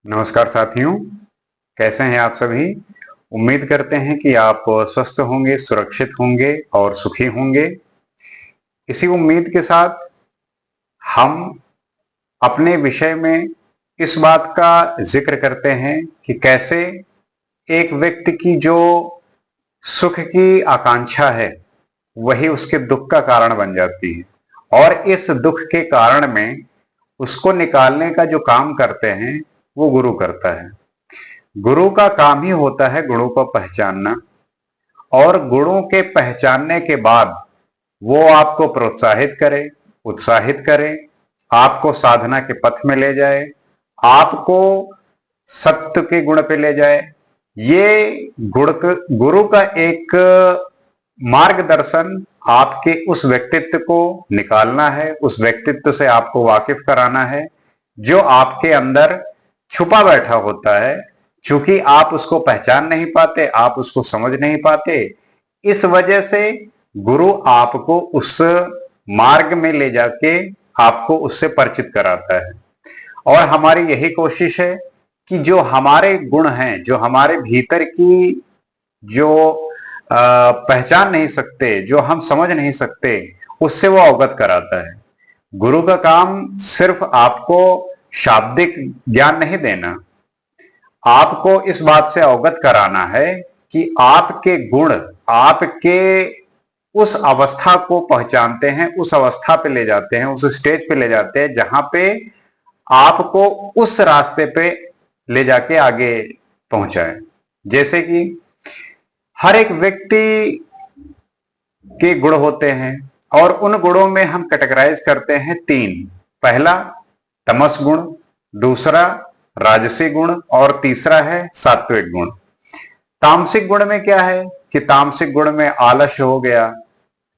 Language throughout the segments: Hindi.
नमस्कार साथियों, कैसे हैं आप सभी। उम्मीद करते हैं कि आप स्वस्थ होंगे, सुरक्षित होंगे और सुखी होंगे। इसी उम्मीद के साथ हम अपने विषय में इस बात का जिक्र करते हैं कि कैसे एक व्यक्ति की जो सुख की आकांक्षा है वही उसके दुख का कारण बन जाती है, और इस दुख के कारण में उसको निकालने का जो काम करते हैं वो गुरु करता है। गुरु का काम ही होता है गुणों को पहचानना, और गुणों के पहचानने के बाद वो आपको प्रोत्साहित करे, उत्साहित करे, आपको साधना के पथ में ले जाए, आपको सत्य के गुण पे ले जाए। ये गुरु का एक मार्गदर्शन आपके उस व्यक्तित्व को निकालना है, उस व्यक्तित्व से आपको वाकिफ कराना है जो आपके अंदर छुपा बैठा होता है। क्योंकि आप उसको पहचान नहीं पाते, आप उसको समझ नहीं पाते, इस वजह से गुरु आपको उस मार्ग में ले जाके आपको उससे परिचित कराता है। और हमारी यही कोशिश है कि जो हमारे गुण हैं, जो हमारे भीतर की जो पहचान नहीं सकते, जो हम समझ नहीं सकते, उससे वो अवगत कराता है। गुरु का काम सिर्फ आपको शाब्दिक ज्ञान नहीं देना, आपको इस बात से अवगत कराना है कि आपके गुण आपके उस अवस्था को पहचानते हैं, उस अवस्था पे ले जाते हैं, उस स्टेज पे ले जाते हैं जहां पे आपको उस रास्ते पे ले जाके आगे पहुंचाए। जैसे कि हर एक व्यक्ति के गुण होते हैं, और उन गुणों में हम कैटेगराइज करते हैं तीन। पहला तमस गुण, दूसरा राजसी गुण, और तीसरा है सात्विक गुण। तामसिक गुण में क्या है कि तामसिक गुण में आलस्य हो गया,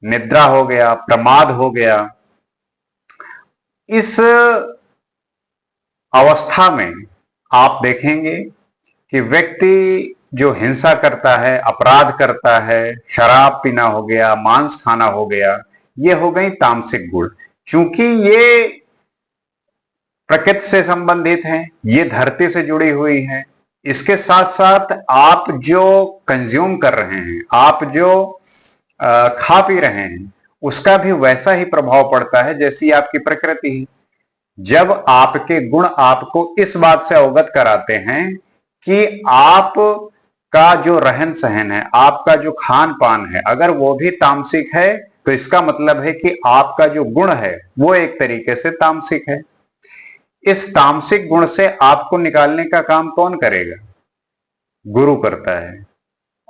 निद्रा हो गया, प्रमाद हो गया। इस अवस्था में आप देखेंगे कि व्यक्ति जो हिंसा करता है, अपराध करता है, शराब पीना हो गया, मांस खाना हो गया, ये हो गई तामसिक गुण। क्योंकि ये प्रकृति से संबंधित हैं, ये धरती से जुड़ी हुई हैं। इसके साथ साथ आप जो कंज्यूम कर रहे हैं, आप जो खा पी रहे हैं, उसका भी वैसा ही प्रभाव पड़ता है जैसी आपकी प्रकृति है। जब आपके गुण आपको इस बात से अवगत कराते हैं कि आप का जो रहन सहन है, आपका जो खान पान है, अगर वो भी तामसिक है, तो इसका मतलब है कि आपका जो गुण है वो एक तरीके से तामसिक है। इस तामसिक गुण से आपको निकालने का काम कौन करेगा? गुरु करता है।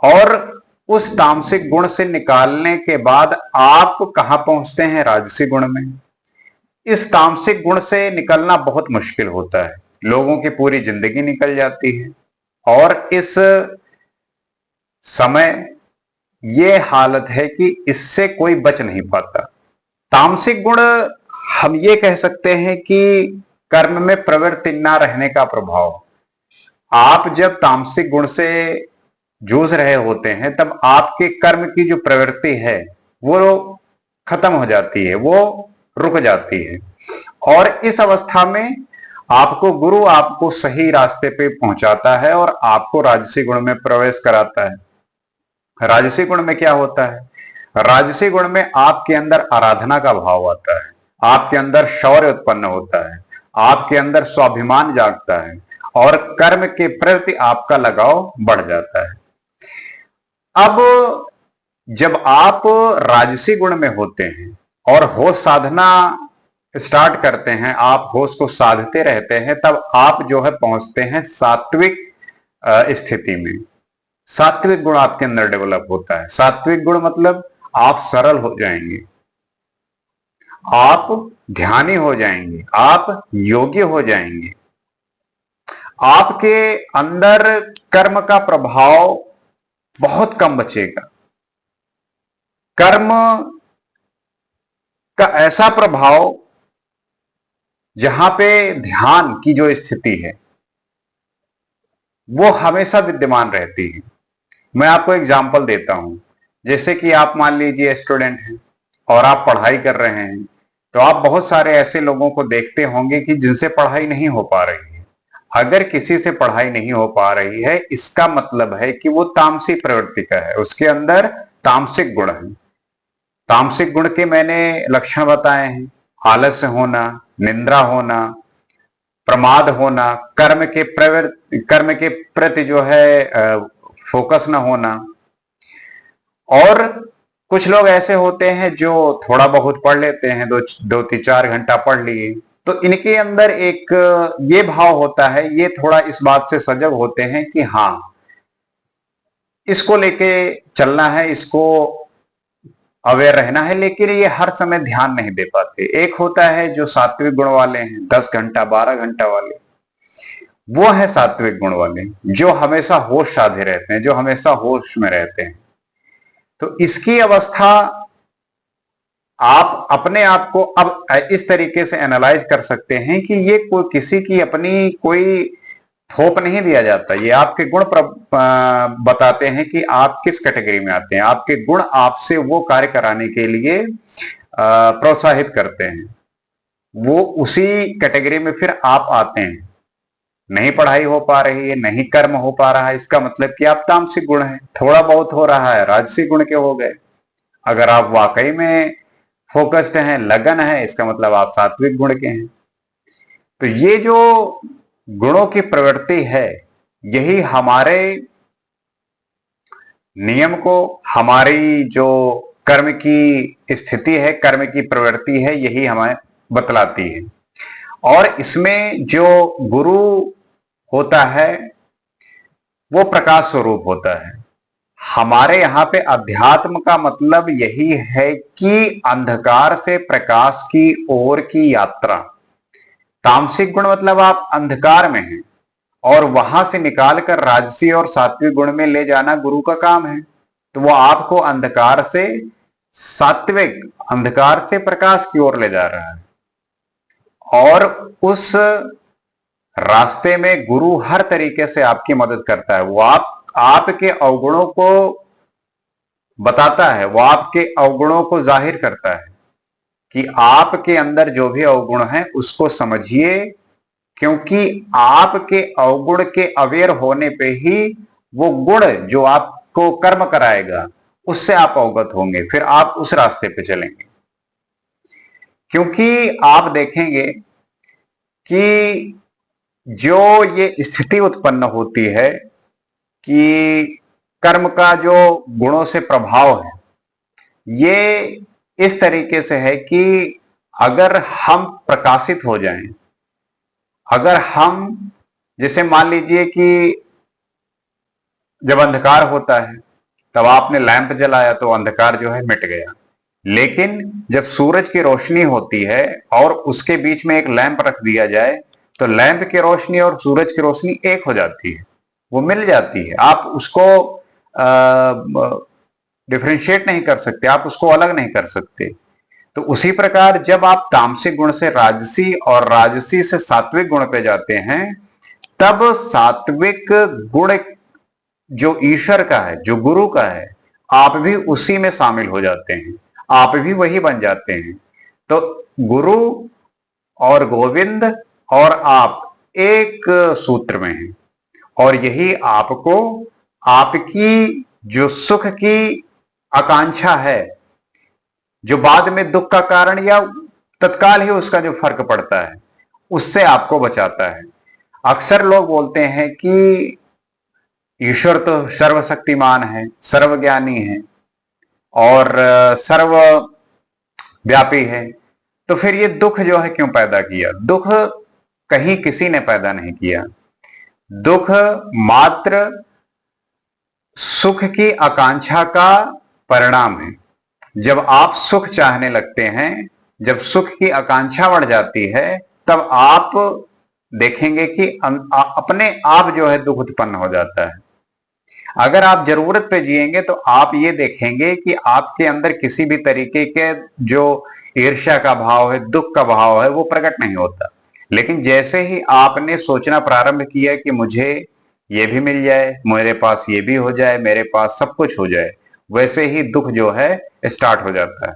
और उस तामसिक गुण से निकालने के बाद आप कहां पहुंचते हैं? राजसी गुण में। इस तामसिक गुण से निकलना बहुत मुश्किल होता है, लोगों की पूरी जिंदगी निकल जाती है, और इस समय ये हालत है कि इससे कोई बच नहीं पाता। तामसिक गुण हम ये कह सकते हैं कि कर्म में प्रवृत्ति ना रहने का प्रभाव। आप जब तामसिक गुण से जूझ रहे होते हैं तब आपके कर्म की जो प्रवृत्ति है वो खत्म हो जाती है, वो रुक जाती है। और इस अवस्था में आपको गुरु आपको सही रास्ते पे पहुंचाता है और आपको राजसी गुण में प्रवेश कराता है। राजसी गुण में क्या होता है? राजसी गुण में आपके अंदर आराधना का भाव आता है, आपके अंदर शौर्य उत्पन्न होता है, आपके अंदर स्वाभिमान जागता है, और कर्म के प्रति आपका लगाव बढ़ जाता है। अब जब आप राजसी गुण में होते हैं और होश साधना स्टार्ट करते हैं, आप होश को साधते रहते हैं, तब आप जो है पहुंचते हैं सात्विक स्थिति में। सात्विक गुण आपके अंदर डेवलप होता है। सात्विक गुण मतलब आप सरल हो जाएंगे, आप ध्यानी हो जाएंगे, आप योग्य हो जाएंगे। आपके अंदर कर्म का प्रभाव बहुत कम बचेगा। कर्म का ऐसा प्रभाव जहां पे ध्यान की जो स्थिति है वो हमेशा विद्यमान रहती है। मैं आपको एग्जांपल देता हूं। जैसे कि आप मान लीजिए स्टूडेंट हैं और आप पढ़ाई कर रहे हैं, तो आप बहुत सारे ऐसे लोगों को देखते होंगे कि जिनसे पढ़ाई नहीं हो पा रही है। अगर किसी से पढ़ाई नहीं हो पा रही है, इसका मतलब है कि वो तामसी प्रवृत्ति का है, उसके अंदर तामसिक गुण है। तामसिक गुण के मैंने लक्षण बताए हैं, आलस्य होना, निंद्रा होना, प्रमाद होना, कर्म के प्रति जो है फोकस न होना। और कुछ लोग ऐसे होते हैं जो थोड़ा बहुत पढ़ लेते हैं, दो 3-4 घंटा पढ़ लिए, तो इनके अंदर एक ये भाव होता है, ये थोड़ा इस बात से सजग होते हैं कि हाँ, इसको लेके चलना है, इसको अवेयर रहना है, लेकिन ये हर समय ध्यान नहीं दे पाते। एक होता है जो सात्विक गुण वाले हैं, 10 घंटा 12 घंटा वाले, वो है सात्विक गुण वाले, जो हमेशा होश साधे रहते हैं, जो हमेशा होश में रहते हैं। तो इसकी अवस्था आप अपने आप को अब इस तरीके से एनालाइज कर सकते हैं कि ये कोई किसी की अपनी कोई थोप नहीं दिया जाता, ये आपके गुण बताते हैं कि आप किस कैटेगरी में आते हैं। आपके गुण आपसे वो कार्य कराने के लिए प्रोत्साहित करते हैं, वो उसी कैटेगरी में फिर आप आते हैं। नहीं पढ़ाई हो पा रही है, नहीं कर्म हो पा रहा है, इसका मतलब कि आप तामसिक गुण है। थोड़ा बहुत हो रहा है, राजसिक गुण के हो गए। अगर आप वाकई में फोकस्ड हैं, लगन है, इसका मतलब आप सात्विक गुण के हैं। तो ये जो गुणों की प्रवृत्ति है, यही हमारे नियम को, हमारी जो कर्म की स्थिति है, कर्म की प्रवृत्ति है, यही हमें बतलाती है। और इसमें जो गुरु होता है वो प्रकाश स्वरूप होता है। हमारे यहां पे अध्यात्म का मतलब यही है कि अंधकार से प्रकाश की ओर की यात्रा। तामसिक गुण मतलब आप अंधकार में हैं और वहां से निकालकर राजसी और सात्विक गुण में ले जाना गुरु का काम है। तो वो आपको अंधकार से सात्विक, अंधकार से प्रकाश की ओर ले जा रहा है। और उस रास्ते में गुरु हर तरीके से आपकी मदद करता है। वो आपके अवगुणों को बताता है, वो आपके अवगुणों को जाहिर करता है कि आपके अंदर जो भी अवगुण है उसको समझिए, क्योंकि आपके अवगुण के अवेयर होने पे ही वो गुण जो आपको कर्म कराएगा उससे आप अवगत होंगे, फिर आप उस रास्ते पे चलेंगे। क्योंकि आप देखेंगे कि जो ये स्थिति उत्पन्न होती है कि कर्म का जो गुणों से प्रभाव है, ये इस तरीके से है कि अगर हम प्रकाशित हो जाएं, अगर हम, जैसे मान लीजिए कि जब अंधकार होता है तब आपने लैंप जलाया तो अंधकार जो है मिट गया, लेकिन जब सूरज की रोशनी होती है और उसके बीच में एक लैंप रख दिया जाए तो लैंप की रोशनी और सूरज की रोशनी एक हो जाती है, वो मिल जाती है। आप उसको डिफरेंशिएट नहीं कर सकते, आप उसको अलग नहीं कर सकते। तो उसी प्रकार जब आप तामसिक गुण से राजसी और राजसी से सात्विक गुण पे जाते हैं, तब सात्विक गुण जो ईश्वर का है, जो गुरु का है, आप भी उसी में शामिल हो जाते हैं, आप भी वही बन जाते हैं। तो गुरु और गोविंद और आप एक सूत्र में हैं, और यही आपको आपकी जो सुख की आकांक्षा है, जो बाद में दुख का कारण या तत्काल ही उसका जो फर्क पड़ता है, उससे आपको बचाता है। अक्सर लोग बोलते हैं कि ईश्वर तो सर्वशक्तिमान है, सर्वज्ञानी है और सर्वव्यापी है, तो फिर ये दुख जो है क्यों पैदा किया? दुख कहीं किसी ने पैदा नहीं किया, दुख मात्र सुख की आकांक्षा का परिणाम है। जब आप सुख चाहने लगते हैं, जब सुख की आकांक्षा बढ़ जाती है, तब आप देखेंगे कि अपने आप जो है दुख उत्पन्न हो जाता है। अगर आप जरूरत पे जिएंगे तो आप ये देखेंगे कि आपके अंदर किसी भी तरीके के जो ईर्ष्या का भाव है, दुख का भाव है, वो प्रकट नहीं होता। लेकिन जैसे ही आपने सोचना प्रारंभ किया कि मुझे ये भी मिल जाए, मेरे पास ये भी हो जाए, मेरे पास सब कुछ हो जाए, वैसे ही दुख जो है स्टार्ट हो जाता है।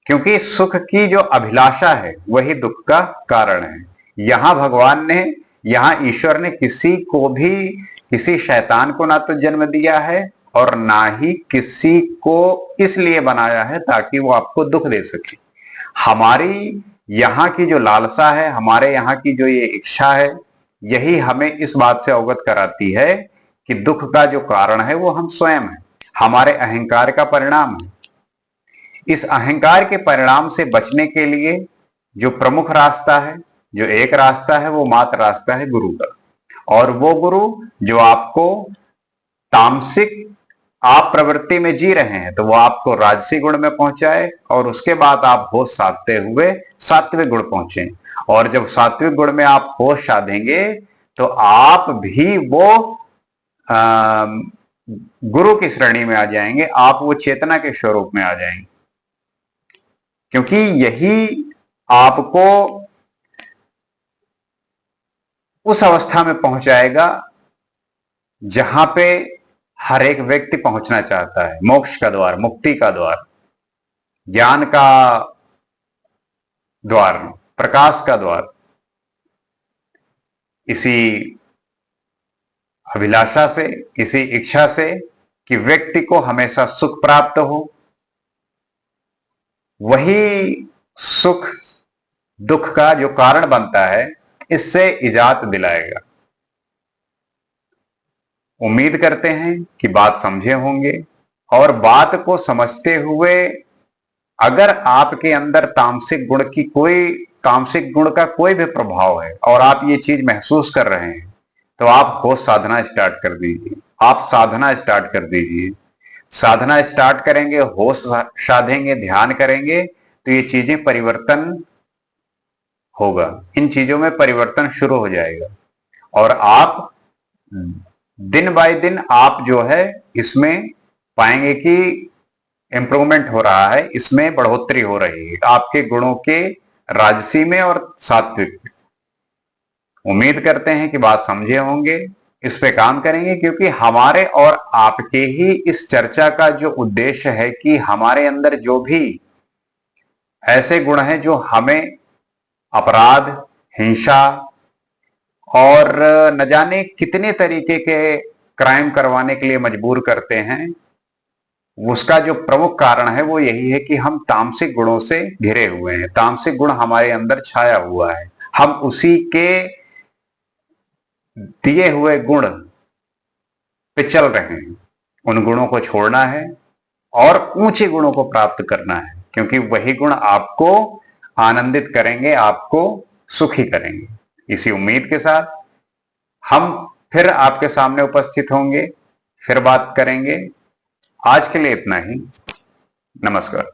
क्योंकि सुख की जो अभिलाषा है वही दुख का कारण है। यहां भगवान ने यहां ईश्वर ने किसी को भी, किसी शैतान को ना तो जन्म दिया है और ना ही किसी को इसलिए बनाया है ताकि वो आपको दुख दे सके। हमारी यहाँ की जो लालसा है, हमारे यहाँ की जो ये इच्छा है, यही हमें इस बात से अवगत कराती है कि दुख का जो कारण है वो हम स्वयं हैं, हमारे अहंकार का परिणाम है। इस अहंकार के परिणाम से बचने के लिए जो प्रमुख रास्ता है, जो एक रास्ता है, वो मात्र रास्ता है गुरु का। और वो गुरु जो आपको तामसिक आप प्रवृत्ति में जी रहे हैं तो वो आपको राजसी गुण में पहुंचाए और उसके बाद आप होश साधते हुए सात्विक गुण पहुंचे। और जब सात्विक गुण में आप होश साधेंगे तो आप भी वो गुरु की श्रेणी में आ जाएंगे, आप वो चेतना के स्वरूप में आ जाएंगे, क्योंकि यही आपको उस अवस्था में पहुंचाएगा जहां पे हर एक व्यक्ति पहुंचना चाहता है। मोक्ष का द्वार, मुक्ति का द्वार, ज्ञान का द्वार, प्रकाश का द्वार। इसी अभिलाषा से, इसी इच्छा से कि व्यक्ति को हमेशा सुख प्राप्त हो, वही सुख दुख का जो कारण बनता है, इससे इजात दिलाएगा। उम्मीद करते हैं कि बात समझे होंगे और बात को समझते हुए अगर आपके अंदर तामसिक गुण का कोई भी प्रभाव है और आप ये चीज महसूस कर रहे हैं तो आप होश साधना स्टार्ट कर दीजिए, आप साधना स्टार्ट कर दीजिए। साधना स्टार्ट करेंगे, होश साधेंगे, ध्यान करेंगे तो ये चीजें परिवर्तन होगा, इन चीजों में परिवर्तन शुरू हो जाएगा और आप दिन बाय दिन आप जो है इसमें पाएंगे कि इंप्रूवमेंट हो रहा है, इसमें बढ़ोतरी हो रही है आपके गुणों के राजसी में और सात्विक में। उम्मीद करते हैं कि बात समझे होंगे, इस पे काम करेंगे, क्योंकि हमारे और आपके ही इस चर्चा का जो उद्देश्य है कि हमारे अंदर जो भी ऐसे गुण हैं जो हमें अपराध, हिंसा और न जाने कितने तरीके के क्राइम करवाने के लिए मजबूर करते हैं, उसका जो प्रमुख कारण है वो यही है कि हम तामसिक गुणों से घिरे हुए हैं, तामसिक गुण हमारे अंदर छाया हुआ है, हम उसी के दिए हुए गुण पे चल रहे हैं। उन गुणों को छोड़ना है और ऊंचे गुणों को प्राप्त करना है, क्योंकि वही गुण आपको आनंदित करेंगे, आपको सुखी करेंगे। इसी उम्मीद के साथ हम फिर आपके सामने उपस्थित होंगे, फिर बात करेंगे। आज के लिए इतना ही। नमस्कार।